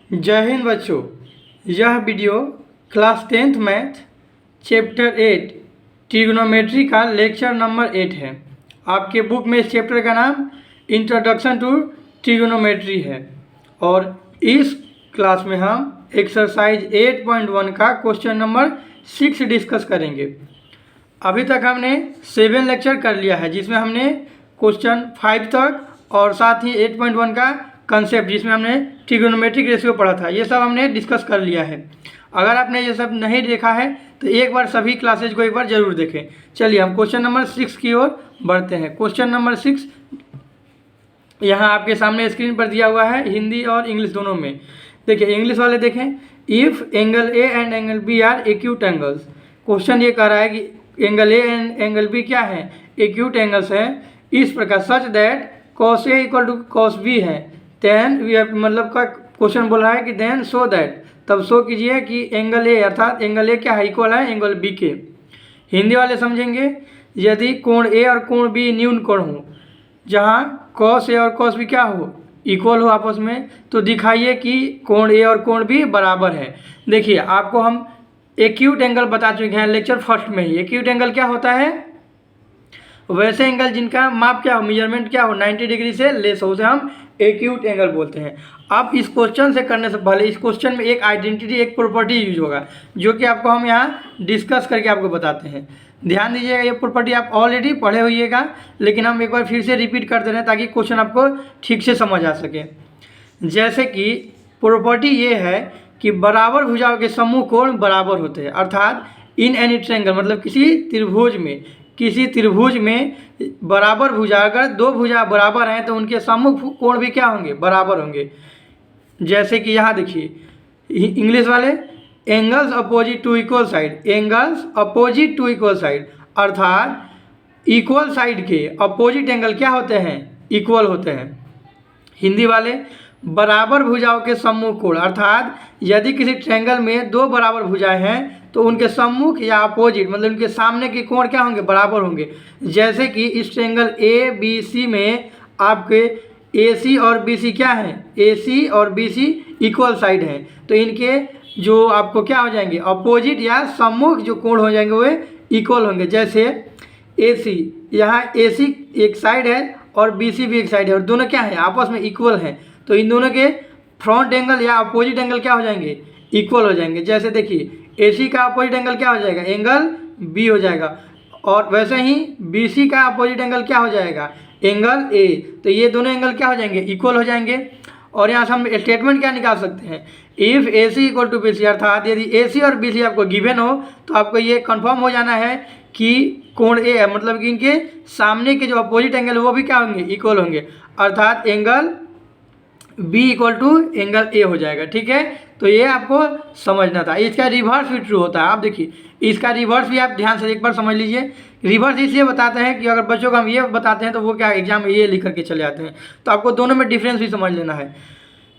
जय हिंद बच्चों। यह video class 10th math chapter 8 trigonometry का लेक्चर नंबर 8 है। आपके बुक में इस चैप्टर का नाम इंट्रोडक्शन टू ट्रिग्नोमेट्री है और इस क्लास में हम एक्सरसाइज 8.1 का क्वेश्चन नंबर 6 डिस्कस करेंगे। अभी तक हमने 7 लेक्चर कर लिया है, जिसमें हमने क्वेश्चन 5 तक और साथ ही 8.1 का कंसेप्ट, जिसमें हमने ट्रिग्नोमेट्रिक रेशियो पढ़ा था, ये सब हमने डिस्कस कर लिया है। अगर आपने ये सब नहीं देखा है तो एक बार सभी क्लासेज को एक बार जरूर देखें। चलिए हम क्वेश्चन नंबर 6 की ओर बढ़ते हैं। क्वेश्चन नंबर 6 यहाँ आपके सामने स्क्रीन पर दिया हुआ है, हिंदी और इंग्लिश दोनों में। देखिए इंग्लिश वाले देखें, if angle A and angle B are acute angles. Question ये कह रहा है कि angle A and angle B क्या है, एक्यूट एंगल्स है। इस प्रकार such that cos A equal to cos B है, देन वी हैव, मतलब का क्वेश्चन बोल रहा है कि देन सो दैट, तब शो कीजिए कि एंगल ए अर्थात एंगल ए क्या है, इक्वल है एंगल बी के। हिंदी वाले समझेंगे, यदि कोण ए और कोण बी न्यून कोण हो, जहाँ कॉस ए और कॉस बी क्या हो, इक्वल हो आपस में, तो दिखाइए कि कोण ए और कोण बी बराबर है। देखिए आपको हम एक्यूट एंगल बता चुके हैं लेक्चर फर्स्ट में ही। एक्यूट एंगल क्या होता है, वैसे एंगल जिनका माप क्या हो, मेजरमेंट क्या हो, 90 डिग्री से लेस हो, उसे हम एक्यूट एंगल बोलते हैं। अब इस क्वेश्चन से करने से पहले इस क्वेश्चन में एक आइडेंटिटी, एक प्रॉपर्टी यूज होगा, जो कि आपको हम यहाँ डिस्कस करके आपको बताते हैं। ध्यान दीजिएगा, ये प्रॉपर्टी आप ऑलरेडी पढ़े होइएगा, लेकिन हम एक बार फिर से रिपीट कर दे रहे हैं ताकि क्वेश्चन आपको ठीक से समझ आ सके। जैसे कि प्रॉपर्टी ये है कि बराबर भुजाओं के समूह कोण बराबर होते हैं, अर्थात इन एनी ट्रायंगल, मतलब किसी त्रिभुज में बराबर भुजा, अगर दो भुजा बराबर हैं तो उनके सम्मुख कोण भी क्या होंगे, बराबर होंगे। जैसे कि यहाँ देखिए इंग्लिश वाले, angles opposite to equal side, angles opposite to equal side, अर्थात इक्वल साइड के अपोजिट एंगल क्या होते हैं, इक्वल होते हैं। हिंदी वाले, बराबर भुजाओं के सम्मुख कोण, अर्थात यदि किसी ट्रायंगल में दो बराबर भुजाएं हैं तो उनके सम्मुख या अपोजिट, मतलब उनके सामने के कोण क्या होंगे, बराबर होंगे। जैसे कि इस ट्रायंगल ए बी सी में आपके ए सी और बी सी क्या है, ए सी और बी सी इक्वल साइड हैं, तो इनके जो आपको क्या हो जाएंगे, अपोजिट या सम्मुख जो कोण हो जाएंगे वे इक्वल होंगे। जैसे ए सी, यहाँ ए सी एक साइड है और बी सी भी एक साइड है, और दोनों क्या है, आपस में इक्वल हैं, तो इन दोनों के फ्रंट एंगल या अपोजिट एंगल क्या हो जाएंगे, इक्वल हो जाएंगे। जैसे देखिए ए सी का अपोजिट एंगल क्या हो जाएगा, एंगल बी हो जाएगा, और वैसे ही बी सी का अपोजिट एंगल क्या हो जाएगा, एंगल ए। तो ये दोनों एंगल क्या हो जाएंगे, इक्वल हो जाएंगे। और यहाँ से हम स्टेटमेंट क्या निकाल सकते हैं, if A C equal to B C, अर्थात यदि ए सी और बी सी आपको गिवन हो तो आपको ये कंफर्म हो जाना है कि कोण ए है, मतलब कि इनके सामने के जो अपोजिट एंगल वो भी क्या होंगे, इक्वल होंगे, अर्थात angle B equal to angle A हो जाएगा। ठीक है, तो ये आपको समझना था। इसका रिवर्स भी ट्रू होता है। आप देखिए इसका रिवर्स भी आप ध्यान से एक बार समझ लीजिए। रिवर्स इसलिए बताते हैं कि अगर बच्चों को हम ये बताते हैं तो वो क्या एग्जाम में ये लिख करके चले आते हैं, तो आपको दोनों में डिफरेंस भी समझ लेना है।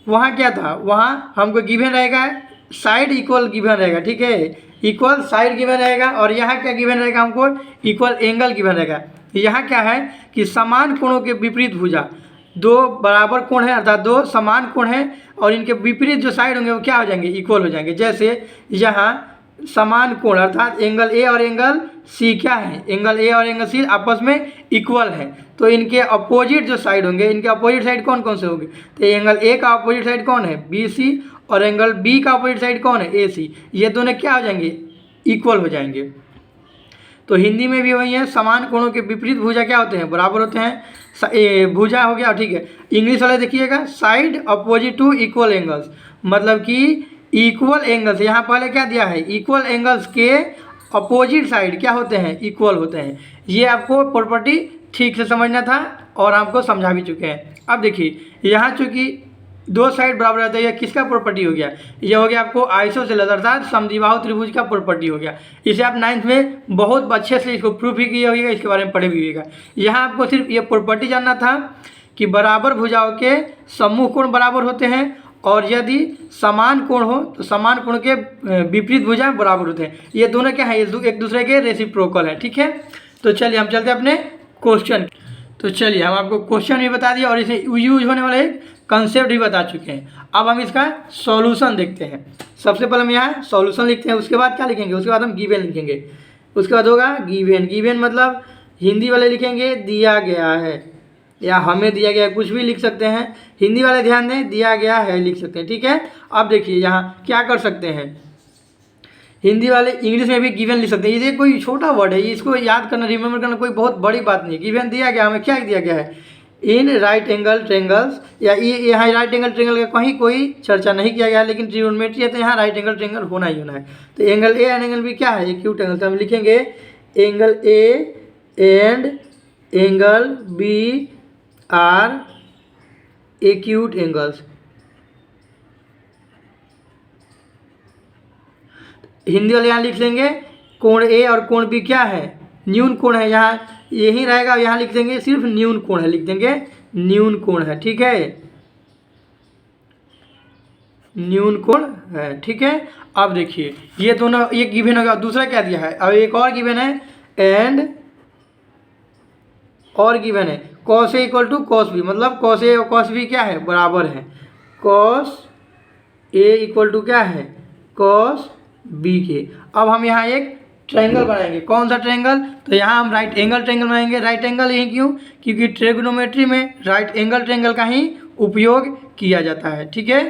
वहाँ क्या था, वहाँ हमको गिवन रहेगा साइड इक्वल गिवन रहेगा, ठीक है, इक्वल साइड गिवन रहेगा, और यहाँ क्या गिवन रहेगा, हमको इक्वल एंगल गिवन रहेगा। यहाँ क्या है कि समान कोणों के विपरीत भुजा, दो बराबर कोण है अर्थात दो समान कोण है, और इनके विपरीत जो साइड होंगे वो क्या हो जाएंगे, इक्वल हो जाएंगे। जैसे यहाँ समान कोण अर्थात एंगल ए और एंगल सी क्या है, एंगल ए और एंगल सी आपस में इक्वल है, तो इनके अपोजिट जो साइड होंगे, इनके अपोजिट साइड कौन कौन से होंगे, तो एंगल ए का अपोजिट साइड कौन है, बी सी, और एंगल बी का अपोजिट साइड कौन है, ए सी। ये दोनों क्या हो जाएंगे, इक्वल हो जाएंगे। तो हिंदी में भी वही है, समान कोणों के विपरीत भुजा क्या होते हैं, बराबर होते हैं। भुजा हो गया, ठीक है। इंग्लिश वाले देखिएगा, side opposite to equal angles, मतलब कि इक्वल एंगल्स, यहाँ पहले क्या दिया है, इक्वल एंगल्स के अपोजिट साइड क्या होते हैं, इक्वल होते हैं। ये आपको प्रॉपर्टी ठीक से समझना था और आपको समझा भी चुके हैं। अब देखिए यहाँ चूँकि दो साइड बराबर रहता है, यह किसका प्रॉपर्टी हो गया, यह हो गया आपको आइसोसेलेस अर्थात समद्विबाहु त्रिभुज का प्रॉपर्टी हो गया। इसे आप 9th में बहुत अच्छे से इसको प्रूफ भी किया होगा, इसके बारे में पढ़े भी होगा। यहाँ आपको सिर्फ ये प्रॉपर्टी जानना था कि बराबर भुजाओं के सम्मुख कोण बराबर होते हैं, और यदि समान कोण हो तो समान कोण के विपरीत भुजा बराबर होते हैं। ये दोनों क्या है, एक दूसरे के रेसिप्रोकल है। ठीक है, तो चलिए हम चलते हैं अपने क्वेश्चन। तो चलिए हम आपको क्वेश्चन भी बता दिया और इसे यूज होने वाला एक कंसेप्ट भी बता चुके हैं। अब हम इसका सॉल्यूशन देखते हैं। सबसे पहले हम यहाँ सॉल्यूशन लिखते हैं, उसके बाद क्या लिखेंगे, उसके बाद हम गिवन लिखेंगे। उसके बाद होगा गिवन। गिवन मतलब हिंदी वाले लिखेंगे दिया गया है या हमें दिया गया है, कुछ भी लिख सकते हैं। हिंदी वाले ध्यान दें, दिया गया है लिख सकते हैं, ठीक है। अब देखिए यहाँ क्या कर सकते हैं, हिंदी वाले इंग्लिश में भी गिवन लिख सकते हैं। ये कोई छोटा वर्ड है, इसको याद करना, रिमेंबर करना कोई बहुत बड़ी बात नहीं है। गिवन दिया गया, हमें क्या दिया गया है, इन राइट एंगल ट्रेंगल्स, या ये यहाँ राइट एंगल ट्रेंगल का कहीं कोई चर्चा नहीं किया गया है, लेकिन ट्रिग्नोमेट्री है तो यहाँ राइट एंगल ट्रेंगल होना ही होना है। तो angle A and angle B क्या है, एक्यूट एंगल। तो हम लिखेंगे angle A and angle B are acute angles. Hindi वाले यहाँ लिख लेंगे कोण ए और कोण बी क्या है, न्यून कोण है। यहाँ यही रहेगा, यहाँ लिख देंगे सिर्फ न्यून कोण है, लिख देंगे न्यून कोण है, ठीक है, न्यून कोण है, ठीक है। अब देखिए ये दोनों, ये गिवन हो गया। दूसरा क्या दिया है, अब एक और गिवन है एंड और गिवन है cos A equal to cos B, मतलब कॉस ए और कॉस बी क्या है, बराबर है। कॉस ए इक्वल टू क्या है, कॉस बी के। अब हम यहाँ एक ट्रायंगल बनाएंगे। कौन सा ट्रायंगल, तो यहाँ हम राइट एंगल ट्रायंगल बनाएंगे। राइट एंगल यही क्यों, क्योंकि ट्रिग्नोमेट्री में राइट एंगल ट्रायंगल का ही उपयोग किया जाता है, ठीक है।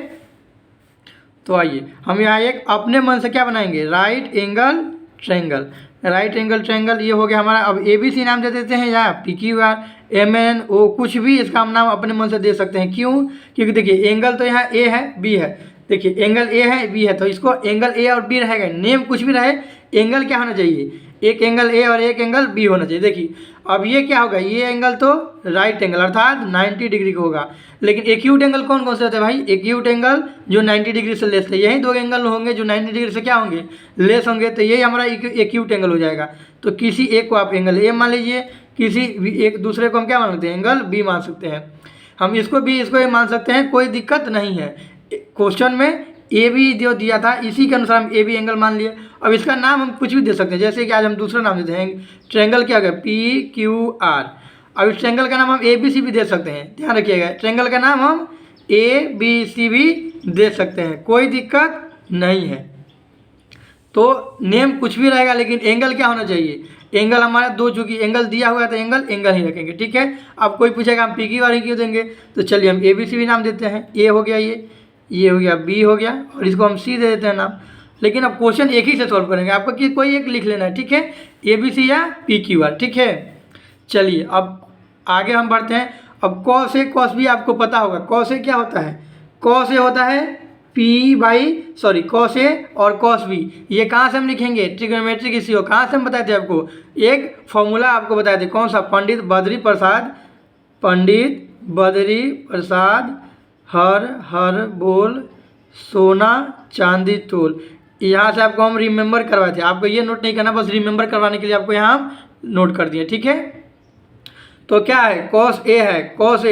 तो आइए हम यहाँ एक अपने मन से क्या बनाएंगे, right angle triangle. Right angle triangle ये हो गया हमारा। अब ABC नाम दे देते हैं, या PQR MNO, कुछ भी इसका हम नाम अपने मन से दे सकते हैं। क्यों, क्योंकि देखिए एंगल तो यहाँ A है B है, देखिए एंगल A है B है, तो इसको एंगल A और B रहेगा। नेम कुछ भी रहे, एंगल क्या होना चाहिए, एक एंगल A और एक एंगल B होना चाहिए। देखिए अब ये क्या होगा, ये एंगल तो राइट एंगल अर्थात 90 डिग्री का होगा। लेकिन एक्यूट एंगल कौन कौन से होते हैं भाई, एक्यूट एंगल जो 90 डिग्री से लेस है, यही दो एंगल होंगे जो 90 डिग्री से क्या होंगे, लेस होंगे। तो यही हमारा एक्यूट एंगल हो जाएगा। तो किसी एक को आप एंगल A मान लीजिए, किसी एक दूसरे को हम क्या मान सकते हैं, एंगल B मान सकते हैं। हम इसको भी इसको मान सकते हैं, कोई दिक्कत नहीं है। क्वेश्चन में ए बी जो दिया था इसी के अनुसार हम ए बी एंगल मान लिए। अब इसका नाम हम कुछ भी दे सकते हैं, जैसे कि आज हम दूसरा नाम देते हैं, ट्रायंगल क्या होगा, PQR। अब इस ट्रायंगल का नाम हम ABC भी दे सकते हैं, ध्यान रखिएगा। ट्रायंगल का नाम हम ABC भी दे सकते हैं, कोई दिक्कत नहीं है। तो नेम कुछ भी रहेगा, लेकिन एंगल क्या होना चाहिए, एंगल हमारा दो, चूंकि एंगल दिया हुआ है तो एंगल ही रखेंगे, ठीक है। अब कोई पूछेगा हम PQR ही क्यों देंगे, तो चलिए हम ABC भी नाम देते हैं। ए हो गया, ये हो गया, B हो गया, और इसको हम C दे देते हैं नाम। लेकिन अब क्वेश्चन एक ही से सॉल्व करेंगे, आपको कि कोई एक लिख लेना है, ठीक है, ABC या PQR, ठीक है। चलिए अब आगे हम बढ़ते हैं। अब कॉस ए कॉस बी आपको पता होगा। कॉस ए क्या होता है, कॉस ए होता है कॉस ए और कॉस बी। ये कहाँ से हम लिखेंगे, ट्रिग्नोमेट्री की सीओ कहाँ से हम बताए थे आपको, एक फॉर्मूला आपको बताए थे, कौन सा, पंडित बद्री प्रसाद हर बोल सोना चांदी तोल। यहाँ से आपको हम रिमेंबर करवाए थे, आपको ये नोट नहीं करना, बस रिमेंबर करवाने के लिए आपको यहाँ हम नोट कर दिए, ठीक है। तो क्या है, कॉस ए है, कॉस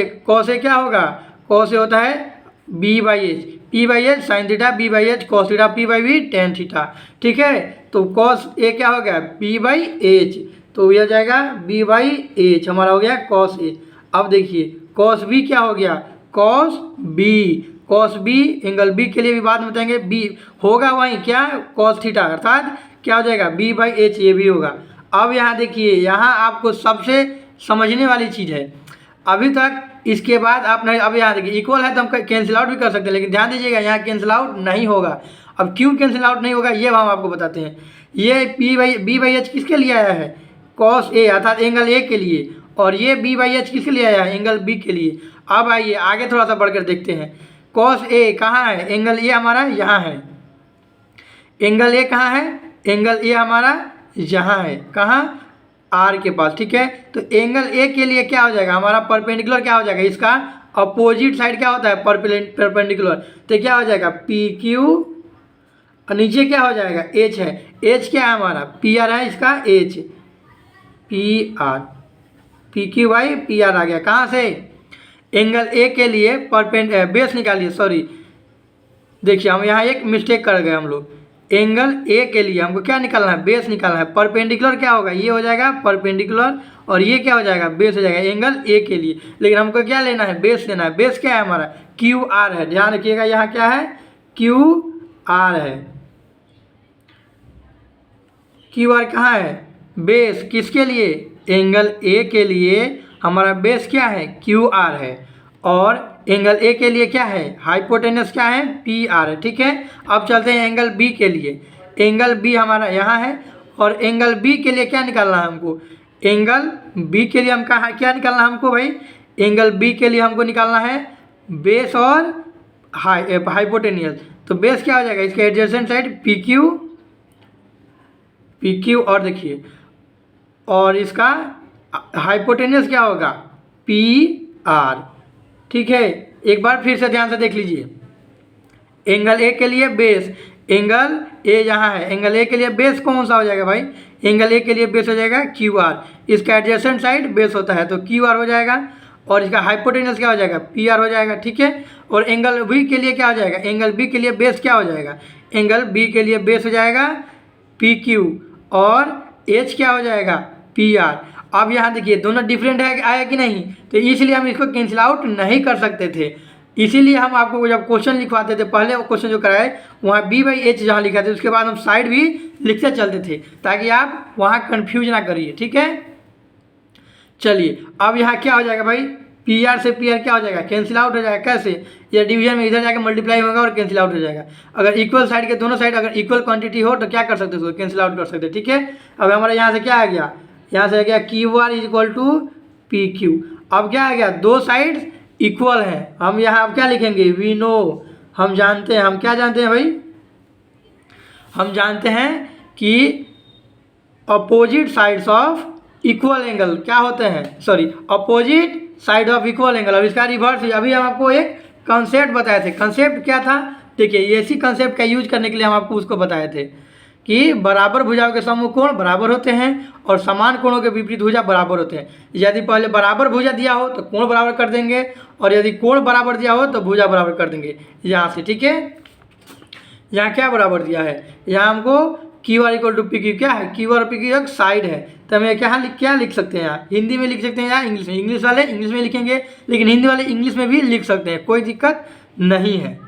ए क्या होगा, कॉस ए होता है B/H, P/H sine theta, B/H cos theta, P/V tan theta, ठीक है। तो कॉस ए क्या हो गया, B/H, तो यह जाएगा B/H, हमारा हो गया कॉस ए। अब देखिए कॉस बी क्या हो गया, कॉस बी एंगल बी के लिए भी बात में बताएंगे, बी होगा वहीं क्या, कॉस थीटा, अर्थात क्या हो जाएगा B/H, ये भी होगा। अब यहाँ देखिए, यहाँ आपको सबसे समझने वाली चीज़ है, अभी तक इसके बाद आपने, अब यहाँ देखिए इक्वल है तो हम कैंसिल आउट भी कर सकते हैं, लेकिन ध्यान दीजिएगा यहाँ कैंसिल आउट नहीं होगा। अब क्यों कैंसिल आउट नहीं होगा ये हम आपको बताते हैं। ये B/H किसके लिए आया है, कॉस ए अर्थात एंगल ए के लिए, और ये B/H किसके लिए आया है, एंगल बी के लिए। अब आइए आगे थोड़ा सा बढ़कर देखते हैं। कॉस ए कहाँ है, एंगल ए हमारा यहाँ है, एंगल ए कहाँ है, एंगल ए हमारा यहाँ है, कहाँ, आर के पास, ठीक है। तो एंगल ए के लिए क्या हो जाएगा, हमारा परपेंडिकुलर क्या हो जाएगा, इसका अपोजिट साइड क्या होता है, परपेंडिकुलर, तो क्या हो जाएगा PQ, और नीचे क्या हो जाएगा H है, H क्या है हमारा PR है, इसका H PR, PQ/PR आ गया। कहाँ से, एंगल ए के लिए बेस निकालिए, सॉरी देखिए हम यहाँ एक मिस्टेक कर गए हम लोग। एंगल ए के लिए हमको क्या निकालना है, बेस निकालना है। परपेंडिकुलर क्या होगा, ये हो जाएगा परपेंडिकुलर, और ये क्या हो जाएगा, बेस हो जाएगा एंगल ए के लिए। लेकिन हमको क्या लेना है, बेस लेना है। बेस क्या है हमारा, क्यू आर है, ध्यान रखिएगा यहाँ क्या है, क्यू आर है। क्यू आर कहाँ है, बेस किसके लिए, एंगल ए के लिए हमारा बेस क्या है, क्यू आर है, और एंगल ए के लिए क्या है, हाइपोटेनस क्या है, पी आर है। ठीक है, अब चलते हैं एंगल बी के लिए। एंगल बी हमारा यहाँ है, और एंगल बी के लिए क्या निकालना है हमको, एंगल बी के लिए हम कहाँ क्या निकालना है हमको भाई, एंगल बी के लिए हमको निकालना है बेस और हाइपोटेनियस। तो बेस क्या हो जाएगा, इसके एडजेसेंट साइड पी क्यू, और देखिए और इसका हाइपोटेनियस क्या होगा, पी आर। ठीक है, एक बार फिर से ध्यान से देख लीजिए। एंगल ए के लिए बेस, एंगल ए यहाँ है, एंगल ए के लिए बेस कौन सा हो जाएगा भाई, एंगल ए के लिए बेस हो जाएगा क्यू आर। इसका एडजेसेंट साइड बेस होता है तो क्यू आर हो जाएगा, और इसका हाइपोटेनस क्या हो जाएगा, पी आर हो जाएगा। ठीक है, और एंगल बी के लिए क्या हो जाएगा, एंगल बी के लिए बेस क्या हो जाएगा, एंगल बी के लिए बेस हो जाएगा पी क्यू, और एच क्या हो जाएगा, पी आर। अब यहाँ देखिए दोनों डिफरेंट है आया कि नहीं, तो इसलिए हम इसको कैंसिल आउट नहीं कर सकते थे। इसीलिए हम आपको जब क्वेश्चन लिखवाते थे, पहले वो क्वेश्चन जो कराए वहाँ बी बाई एच जहाँ लिखा था, उसके बाद हम साइड भी लिखते चलते थे ताकि आप वहाँ कन्फ्यूज ना करिए। ठीक है, चलिए अब यहाँ क्या हो जाएगा भाई, पी आर से पी आर क्या हो जाएगा, कैंसिल आउट हो जाएगा। कैसे, या डिवीजन में इधर जाकर मल्टीप्लाई होगा और कैंसिल आउट हो जाएगा। अगर इक्वल साइड के दोनों साइड अगर इक्वल क्वांटिटी हो तो क्या कर सकते हैं, उसको कैंसिल आउट कर सकते हैं। ठीक है, अब हमारा यहाँ से क्या आ गया, यहाँ से आ गया Q R is equal to P Q. अब क्या आ गया, दो साइड्स इक्वल हैं, हम यहाँ अब क्या लिखेंगे, वी नो, हम जानते हैं, हम क्या जानते हैं भाई, हम जानते हैं कि opposite sides of equal angle क्या होते हैं, sorry opposite side of equal angle. और इसका रिवर्स, अभी हम आपको एक कंसेप्ट बताए थे। कंसेप्ट क्या था, देखिए इसी कंसेप्ट का यूज करने के लिए हम आपको उसको बताए थे कि बराबर भुजाओं के समूह कोण बराबर होते हैं और समान कोणों के विपरीत भुजा बराबर होते हैं। यदि पहले बराबर भुजा दिया हो तो कोण बराबर कर देंगे, और यदि कोण बराबर दिया हो तो भुजा बराबर कर देंगे यहाँ से। ठीक है, यहाँ क्या बराबर दिया है, यहाँ हमको Q R equal to P Q, क्या है, क्यू आर पी क्यू एक साइड है, तो हम क्या लिख सकते हैं, यहाँ हिंदी में लिख सकते हैं या इंग्लिश में, इंग्लिश वाले इंग्लिश में लिखेंगे लेकिन हिंदी वाले इंग्लिश में भी लिख सकते हैं, कोई दिक्कत नहीं है।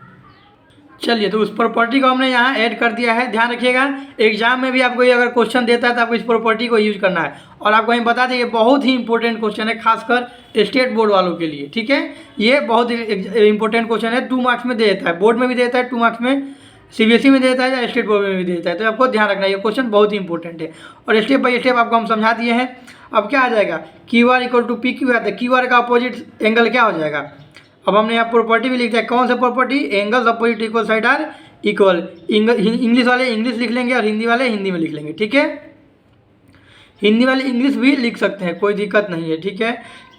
चलिए, तो उस प्रॉपर्टी को हमने यहाँ ऐड कर दिया है। ध्यान रखिएगा, एग्जाम में भी आपको ये अगर क्वेश्चन देता है तो आपको इस प्रॉपर्टी को यूज करना है। और आपको हम बता दें ये बहुत ही इंपॉर्टेंट क्वेश्चन है, खासकर स्टेट बोर्ड वालों के लिए। ठीक है, ये बहुत इंपॉर्टेंट क्वेश्चन है, 2 मार्क्स में दे देता है, बोर्ड में भी देता है 2 मार्क्स में, सीबीएसई में देता है या स्टेट बोर्ड में भी देता है, तो आपको ध्यान रखना है, ये क्वेश्चन बहुत ही इंपॉर्टेंट है। और स्टेप बाय स्टेप आपको हम समझा दिए हैं। अब क्या आ जाएगा, Q R equal to P Q है, तो क्यू आर का अपोजिट एंगल क्या हो जाएगा। अब हमने यहाँ प्रॉपर्टी भी लिख दिया, कौन सा property, angles opposite equal side are equal. English वाले इंग्लिश लिख लेंगे और हिंदी वाले हिंदी में लिख लेंगे। ठीक है, हिंदी वाले इंग्लिश भी लिख सकते हैं, कोई दिक्कत नहीं है। ठीक है,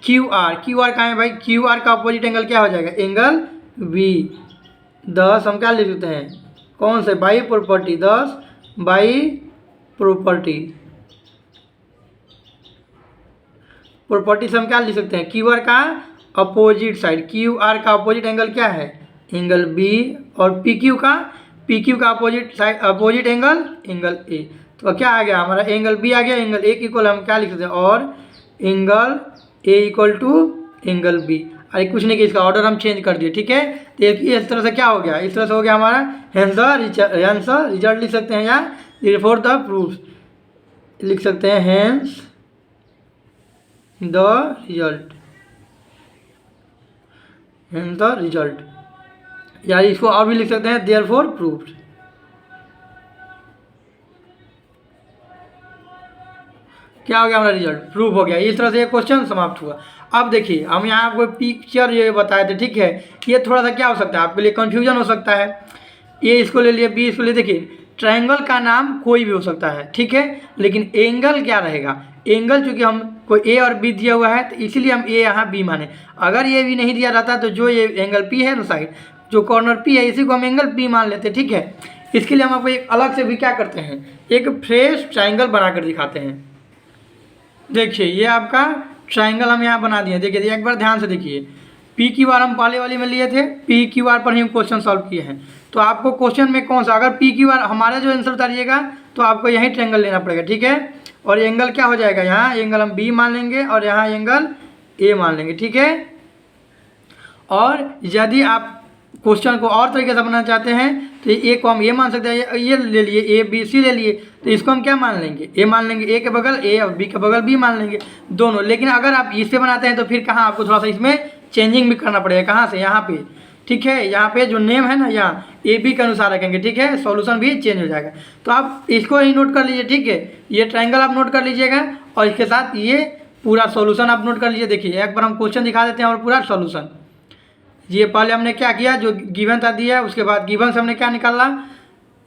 क्यू आर कहाँ है भाई, क्यू आर का अपोजिट एंगल क्या हो जाएगा, एंगल बी। 10 हम क्या लिख सकते हैं, कौन से, बाई प्रॉपर्टी, 10 बाई प्रॉपर्टी से हम क्या लिख सकते हैं, क्यू आर का अपोजिट साइड, क्यू आर का अपोजिट एंगल क्या है, एंगल बी, और पी क्यू का opposite side opposite angle A. तो क्या आ गया हमारा, एंगल बी आ गया, एंगल ए इक्वल हम क्या लिख सकते हैं, और angle A equal to angle B. अरे कुछ नहीं कि इसका ऑर्डर हम चेंज कर दिए। ठीक है, तो इस तरह से क्या हो गया, इस तरह से हो गया हमारा हेंस द रिजल्ट लिख सकते हैं, या फॉर द प्रूफ लिख सकते हैं, हेंस द रिजल्ट, या इसको और भी लिख सकते हैं, देयरफॉर प्रूफ्ड। क्या हो गया हमारा रिजल्ट, प्रूफ हो गया। इस तरह से ये क्वेश्चन समाप्त हुआ। अब देखिए हम यहाँ आपको पिक्चर ये बताए थे। ठीक है, ये थोड़ा सा क्या हो सकता है आपके लिए, कंफ्यूजन हो सकता है। ए इसको ले लिए, बी इसको ले, देखिए ट्रायंगल का नाम कोई भी हो सकता है। ठीक है, लेकिन एंगल क्या रहेगा, एंगल चूंकि हम कोई ए और बी दिया हुआ है तो इसीलिए हम ए यहाँ बी माने। अगर ये भी नहीं दिया रहता तो जो ये एंगल पी है ना साइड, जो कॉर्नर पी है, इसी को हम एंगल पी मान लेते। ठीक है, इसके लिए हम आपको एक अलग से भी क्या करते हैं, एक फ्रेश ट्रायंगल बना कर दिखाते हैं। देखिए ये आपका ट्रायंगल हम यहाँ बना दिए। देखिए एक बार ध्यान से देखिए, पी क्यू आर हम पहले वाली में लिए थे, पी क्यू आर पर ही हम क्वेश्चन सॉल्व किए हैं। तो आपको क्वेश्चन में कौन सा, अगर पी क्यू आर हमारा जो आंसर उतारिएगा तो आपको यही ट्रायंगल लेना पड़ेगा। ठीक है, और एंगल क्या हो जाएगा, यहाँ एंगल हम बी मान लेंगे और यहाँ एंगल ए मान लेंगे। ठीक है, और यदि आप क्वेश्चन को और तरीके से बनाना चाहते हैं तो ए को हम ये मान सकते हैं, ये ले लिए ए बी सी ले लिए, तो इसको हम क्या मान लेंगे, ए मान लेंगे, ए के बगल ए और बी के बगल बी मान लेंगे दोनों। लेकिन अगर आप इससे बनाते हैं तो फिर कहाँ आपको थोड़ा सा इसमें चेंजिंग भी करना पड़ेगा, कहाँ से, यहाँ पे, ठीक है, यहाँ पे जो नेम है ना यहाँ ए बी के अनुसार रखेंगे, ठीक है, सॉल्यूशन भी चेंज हो जाएगा। तो आप इसको ही नोट कर लीजिए, ठीक है, ये ट्रायंगल आप नोट कर लीजिएगा और इसके साथ ये पूरा सॉल्यूशन आप नोट कर लीजिए। देखिए एक बार हम क्वेश्चन दिखा देते हैं और पूरा सॉल्यूशन। ये पहले हमने क्या किया, जो गिवन था दिया, उसके बाद गिवन से हमने क्या निकाला,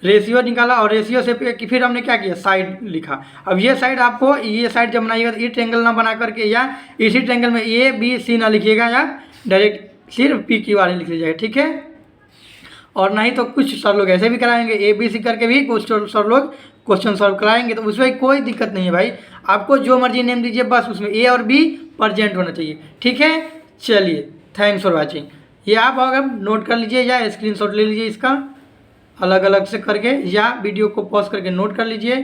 रेशियो निकाला, और रेशियो से फिर हमने क्या किया, साइड लिखा। अब ये साइड आपको, ये साइड जब बनाइएगा तो ये ट्रायंगल ना बना करके या इसी ट्रायंगल में ए बी सी ना लिखिएगा, या डायरेक्ट सिर्फ पी क्यू आर लिख लीजिएगा, ठीक है। और नहीं तो कुछ सर लोग ऐसे भी कराएंगे, ए बी सी करके भी कुछ सर लोग क्वेश्चन सॉल्व कराएंगे, तो उसमें कोई दिक्कत नहीं है भाई, आपको जो मर्जी नेम दीजिए, बस उसमें ए और बी प्रजेंट होना चाहिए, ठीक है। चलिए, थैंक्स फॉर वॉचिंग। ये आप अगर नोट कर लीजिए या स्क्रीनशॉट ले लीजिए इसका अलग अलग से करके, या वीडियो को पॉज करके नोट कर लीजिए।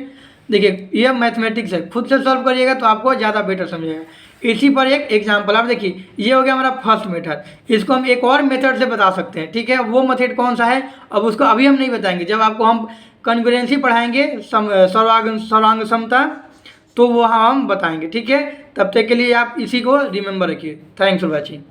देखिए ये मैथमेटिक्स है, खुद से सॉल्व करिएगा तो आपको ज़्यादा बेटर समझेगा। इसी पर एक एग्जांपल आप देखिए, ये हो गया हमारा फर्स्ट मेथड, इसको हम एक और मेथड से बता सकते हैं, ठीक है। वो मेथड कौन सा है, अब उसको अभी हम नहीं बताएंगे, जब आपको हम कॉन्ग्रुएंसी पढ़ाएंगे, सर्वांग समता, तो वो हम बताएंगे, ठीक है। तब तक के लिए आप इसी को रिमेंबर रखिए। Thanks for watching.